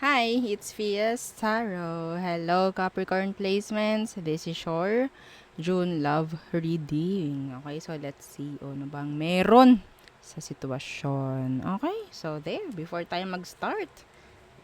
Hi, it's Fias Taro. Hello, Capricorn placements. This is your June love reading. Okay, so let's see. Ano bang meron sa sitwasyon? Okay, so there. Before tayo mag-start.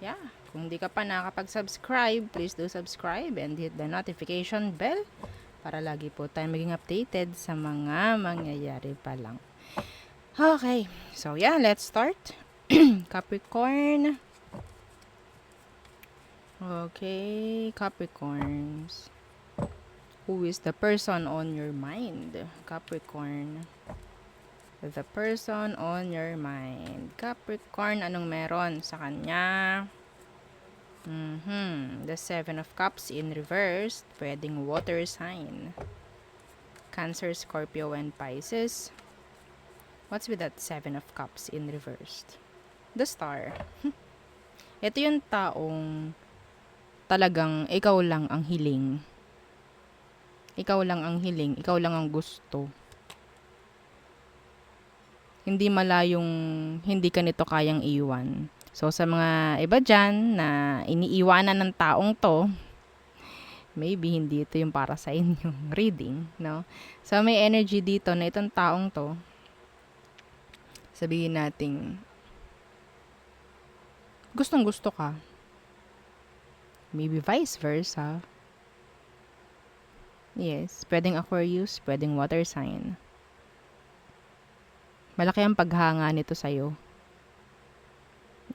Yeah, kung di ka pa nakapag-subscribe, please do subscribe and hit the notification bell para lagi po tayo maging updated sa mga mangyayari pa lang. Okay, so yeah, let's start. Capricorn. Okay, Capricorns. Who is the person on your mind? Capricorn. The person on your mind. Capricorn, anong meron sa kanya? The Seven of Cups in reverse. Pwedeng water sign. Cancer, Scorpio, and Pisces. What's with that Seven of Cups in reverse? The Star. Ito yung taong talagang ikaw lang ang hiling. Ikaw lang ang hiling, ikaw lang ang gusto. Hindi malayong hindi ka nito kayang iwan. So, sa mga iba dyan na iniiwanan ng taong to, maybe hindi ito yung para sa inyong reading, no? So, may energy dito na itong taong to, sabihin nating, gustong gusto ka. Maybe vice versa. Yes, pwedeng Aquarius, pwedeng water sign. Malaki ang paghanga nito sa'yo.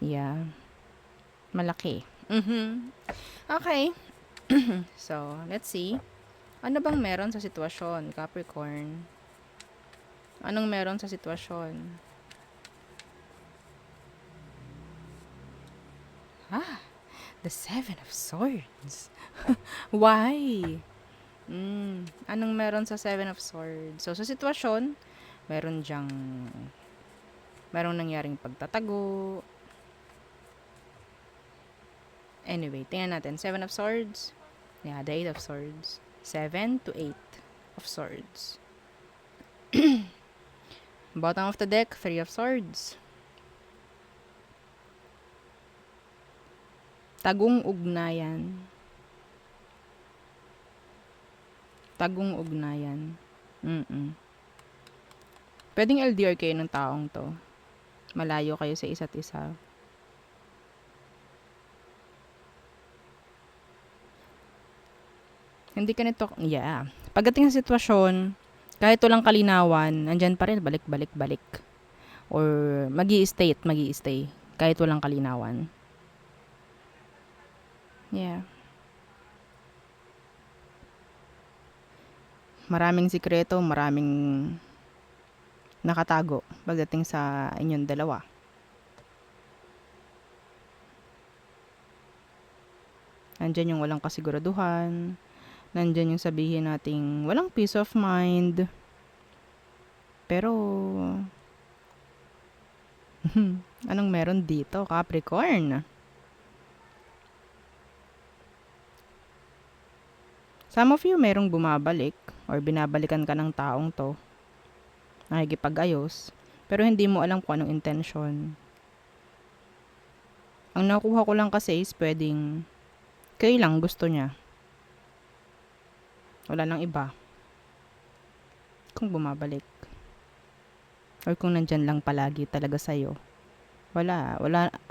Yeah. Malaki. Okay. So, let's see. Ano bang meron sa sitwasyon, Capricorn? Anong meron sa sitwasyon? The Seven of Swords. Why? Anong meron sa Seven of Swords? So, sa sitwasyon, merong nangyaring pagtatago. Anyway, tingnan natin. Seven of Swords. Yeah, the Eight of Swords. 7 to 8 of Swords. Bottom of the deck, Three of Swords. Tagong ugnayan. Tagong ugnayan. Pwedeng LDR kayo ng taong to. Malayo kayo sa isa't isa. Hindi ka nito, yeah. Pagdating sa sitwasyon, kahit walang kalinawan, andyan pa rin, balik. Or magi-stay. Kahit walang kalinawan. Yeah. Maraming sikreto, maraming nakatago pagdating sa inyong dalawa. Andyan yung walang kasiguraduhan. Nandyan yung sabihin nating walang peace of mind. Pero, anong meron dito, Capricorn? Some of you merong bumabalik or binabalikan ka ng taong to. Nakikipag-ayos. Pero hindi mo alam kung anong intention. Ang nakuha ko lang kasi is pwedeng kayo lang gusto niya. Wala nang iba. Kung bumabalik. Or kung nandyan lang palagi talaga sa'yo. Wala,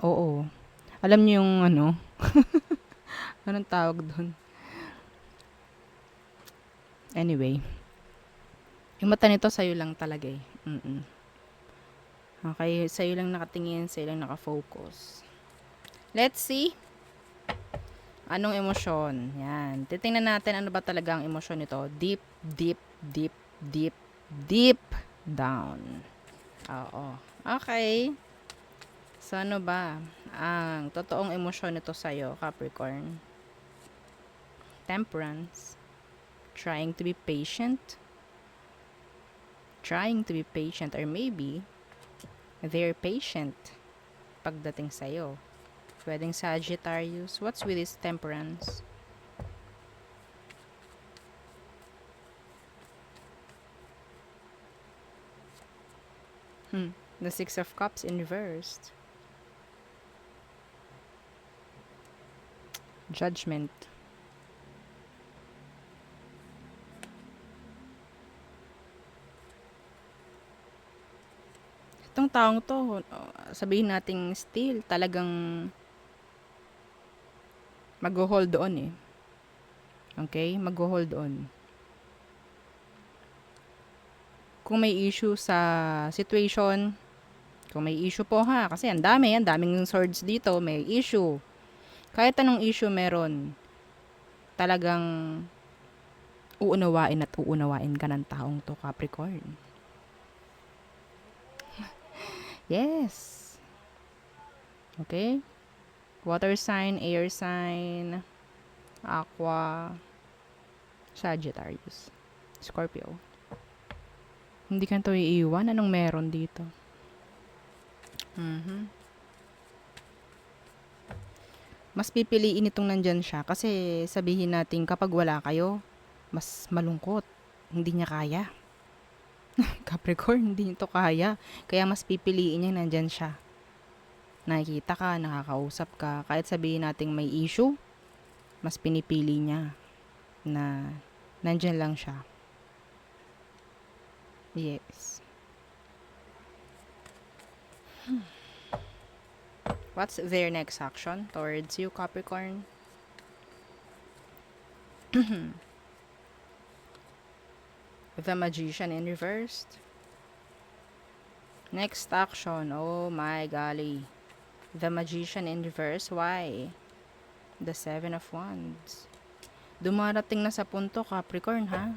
oo. Alam niyo yung ano, anong tawag doon? Anyway, yung mata nito sa'yo lang talaga eh. Okay, sa'yo lang nakatingin, sa'yo lang nakafocus. Let's see. Anong emosyon? Yan. Titingnan natin ano ba talaga ang emosyon nito. Deep down. Oo. Okay. So, ano ba ang totoong emosyon nito sa'yo, Capricorn? Temperance. Trying to be patient. Or maybe they're patient pagdating sa'yo. Pwedeng Sagittarius. What's with this temperance? The Six of Cups in reversed. Judgment. Itong taong to, sabihin nating still, talagang mag-hold on eh. Okay? Mag-hold on. Kung may issue sa situation, kung may issue po ha, kasi ang daming swords dito, may issue. Kahit anong issue meron, talagang uunawain at uunawain ka ng taong to, Capricorn. Yes. Okay? Water sign, air sign, Aqua, Sagittarius, Scorpio. Hindi ka to iiwan. Anong meron dito? Mas pipiliin itong nandyan siya kasi sabihin natin kapag wala kayo, mas malungkot. Hindi niya kaya. Capricorn, hindi nito kaya. Kaya mas pipiliin niya nandyan siya. Nakikita ka, nakakausap ka. Kahit sabihin natin may issue, mas pinipili niya na nandyan lang siya. Yes. What's their next action towards you, Capricorn? The Magician in reversed. Next action, oh my golly. The Magician in reverse, why? The Seven of Wands. Dumarating na sa punto, Capricorn, ha?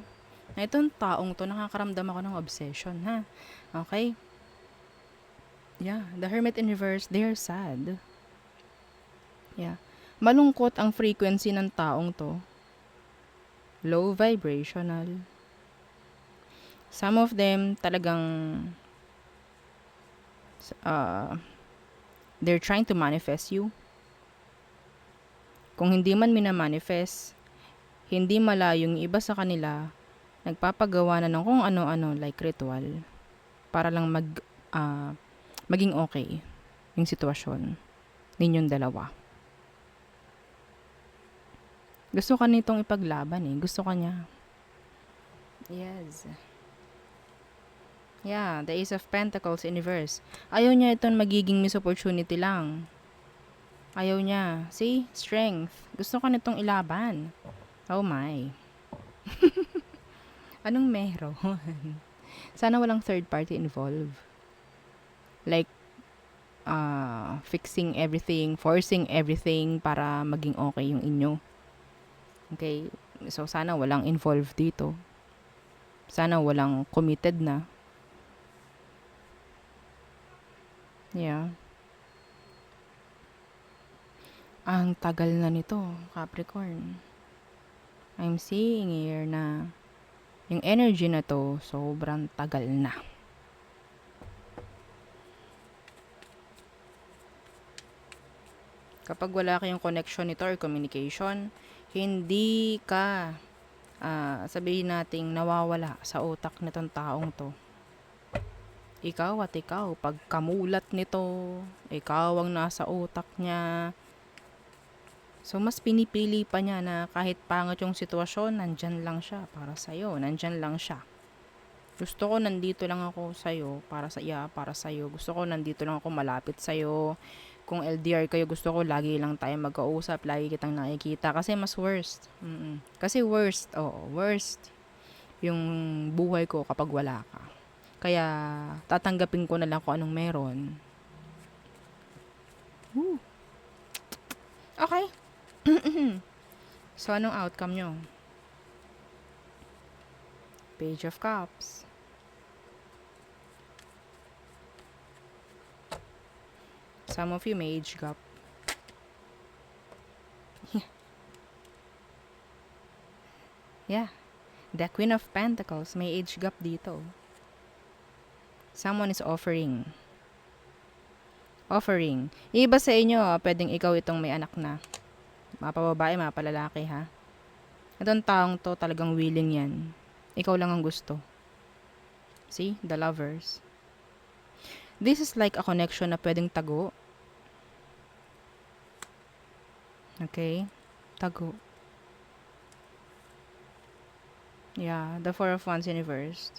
Na itong taong to, nakakaramdam ako ng obsession, ha? Okay? Yeah, the Hermit in reverse, they're sad. Yeah. Malungkot ang frequency ng taong to. Low vibrational. Some of them talagang they're trying to manifest you. Kung hindi man minamanifest, hindi malayong iba sa kanila nagpapagawa na ng kung ano-ano like ritual para lang maging okay yung sitwasyon ninyong dalawa. Gusto ka nitong ipaglaban eh. Gusto ka niya. Yes. Yeah, the Ace of Pentacles in reverse. Ayaw niya itong magiging miss opportunity lang. Ayaw niya. See? Strength. Gusto ka nitong ilaban. Oh my. Anong meron? Sana walang third party involved. Like, fixing everything, forcing everything para maging okay yung inyo. Okay? So, sana walang involved dito. Sana walang committed na. Yeah. Ang tagal na nito, Capricorn. I'm seeing here na yung energy na to, sobrang tagal na. Kapag wala kayong connection nito or communication, hindi ka, sabihin nating nawawala sa utak nitong taong to. Ikaw at ikaw, pag kamulat nito, ikaw ang nasa utak niya. So, mas pinipili pa niya na kahit pangit yung sitwasyon, nandyan lang siya para sa'yo. Nandyan lang siya. Gusto ko nandito lang ako sa'yo, para sa'yo. Gusto ko nandito lang ako malapit sa'yo. Kung LDR kayo, gusto ko lagi lang tayo magkausap, lagi kitang nakikita. Kasi mas worst. Kasi worst yung buhay ko kapag wala ka. Kaya, tatanggapin ko na lang kung anong meron. Woo. Okay. So, anong outcome nyo? Page of Cups. Some of you may age gap. Yeah. The Queen of Pentacles, may age gap dito. Someone is offering. Yung iba sa inyo, pwedeng ikaw itong may anak na. Mapababae, mapalalaki ha. Itong taong to talagang willing yan. Ikaw lang ang gusto. See? The Lovers. This is like a connection na pwedeng tago. Okay? Tago. Yeah, the Four of Wands in reverse.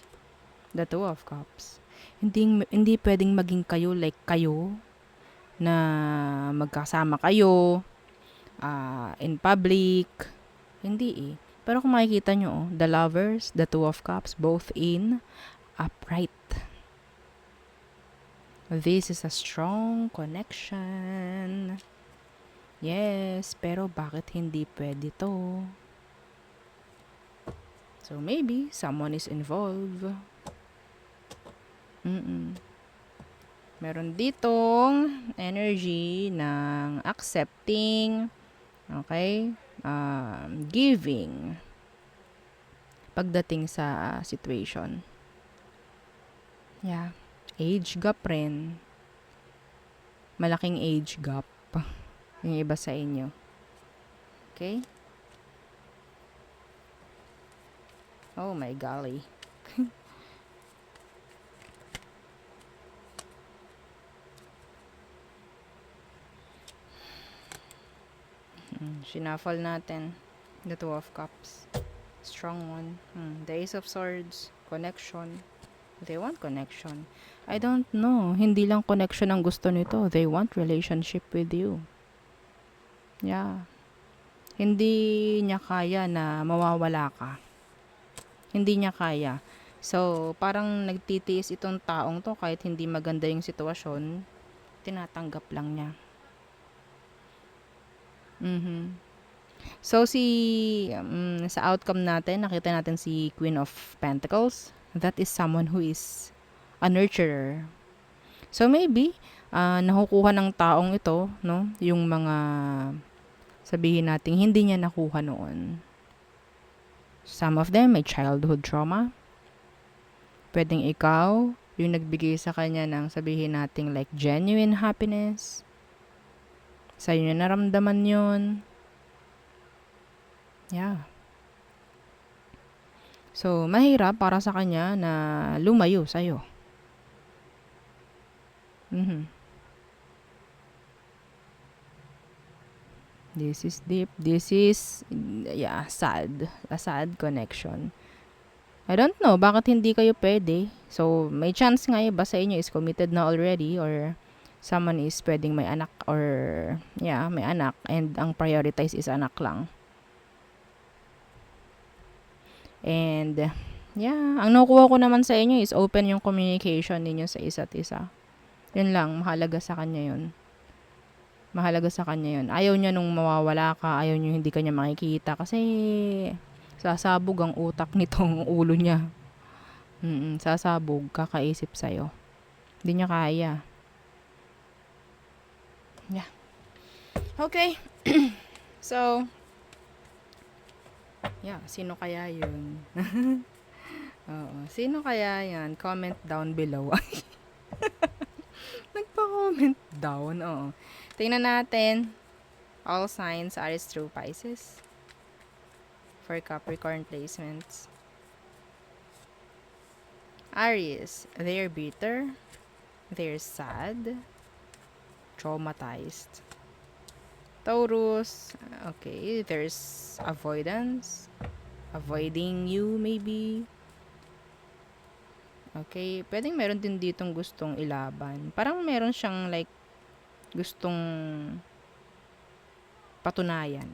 The Two of Cups. Hindi pwedeng maging kayo like kayo na magkasama kayo in public. Hindi eh. Pero kung makikita nyo, the Lovers, the Two of Cups, both in upright. This is a strong connection. Yes, pero bakit hindi pwede to? So maybe someone is involved. Meron ditong energy ng accepting, okay, giving pagdating sa situation. Yeah. Age gap rin. Malaking age gap yung iba sa inyo. Okay? Oh my golly. Shuffle natin. The Two of Cups. Strong one. The Ace of Swords. Connection. They want connection. I don't know. Hindi lang connection ang gusto nito. They want relationship with you. Yeah. Hindi niya kaya na mawawala ka. Hindi niya kaya. So, parang nagtitiis itong taong to kahit hindi maganda yung sitwasyon, tinatanggap lang niya. So, sa outcome natin, nakita natin si Queen of Pentacles. That is someone who is a nurturer. So, maybe, nakukuha ng taong ito, no? Yung mga, sabihin natin, hindi niya nakuha noon. Some of them may childhood trauma. Pwedeng ikaw, yung nagbigay sa kanya ng sabihin natin like genuine happiness. Sa'yo niya naramdaman yun. Yeah. So, mahirap para sa kanya na lumayo sa'yo. This is deep. This is, sad. A sad connection. I don't know, bakit hindi kayo pwede? So, may chance nga iba sa inyo is committed na already or someone is pwedeng may anak or, may anak and ang prioritize is anak lang. And, ang nakuha ko naman sa inyo is open yung communication ninyo sa isa't isa. Yun lang, mahalaga sa kanya yun. Mahalaga sa kanya yun. Ayaw niya nung mawawala ka, ayaw niya hindi kanya makikita kasi sasabog ang utak nitong ulo niya. Sasabog, kakaisip sa'yo. Hindi niya kaya. Yeah. Okay. So, sino kaya yun? Oo. Sino kaya yan? Comment down below. Nagpa-comment down. Oo. Tingnan natin. All signs Aries through Pisces. For Capricorn placements. Aries, they're bitter. They're sad. Traumatized. Taurus, okay, there's avoidance. Avoiding you, maybe. Okay, pwedeng meron din ditong gustong ilaban. Parang meron siyang like, gustong patunayan.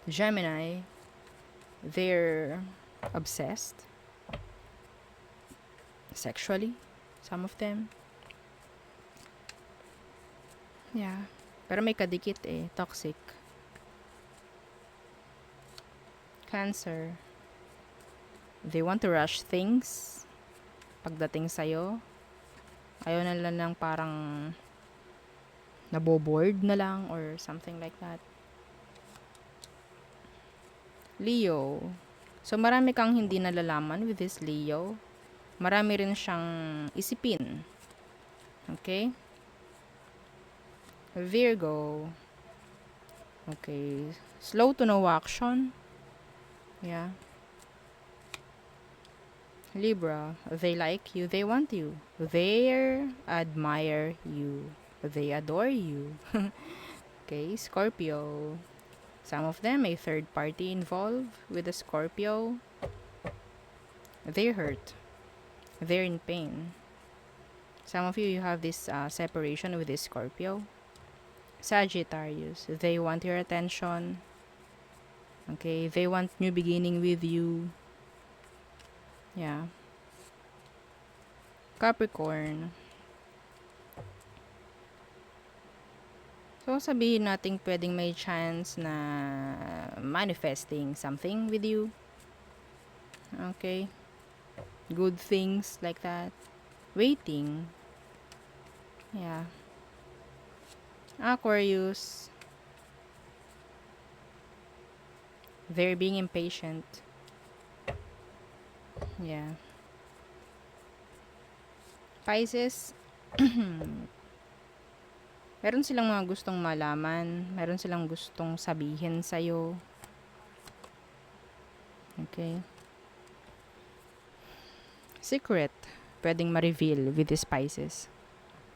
Gemini, they're obsessed. Sexually, some of them. Yeah. Pero may kadikit toxic. Cancer. They want to rush things. Pagdating sa'yo. Ayaw na lang ng parang naboboard na lang or something like that. Leo. So, marami kang hindi nalalaman with this Leo. Marami rin siyang isipin. Okay? Virgo. Okay. Slow to no action. Yeah. Libra. They like you. They want you. They admire you. They adore you. Okay, Scorpio. Some of them, a third party involved with the Scorpio. They're hurt. They're in pain. Some of you have this separation with this Scorpio. Sagittarius, they want your attention. Okay, they want new beginning with you. Yeah. Capricorn. So, sabihin natin pwedeng may chance na manifesting something with you. Okay. Good things like that. Waiting. Yeah. Aquarius. They're being impatient. Yeah. Pisces. Meron silang mga gustong malaman. Meron silang gustong sabihin sa'yo. Okay. Secret. Pwedeng ma-reveal with these Pisces.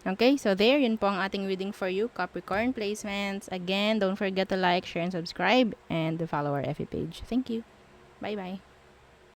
Okay, so there, yun po ang ating reading for you, Capricorn placements. Again, don't forget to like, share, and subscribe, and follow our FB page. Thank you. Bye-bye.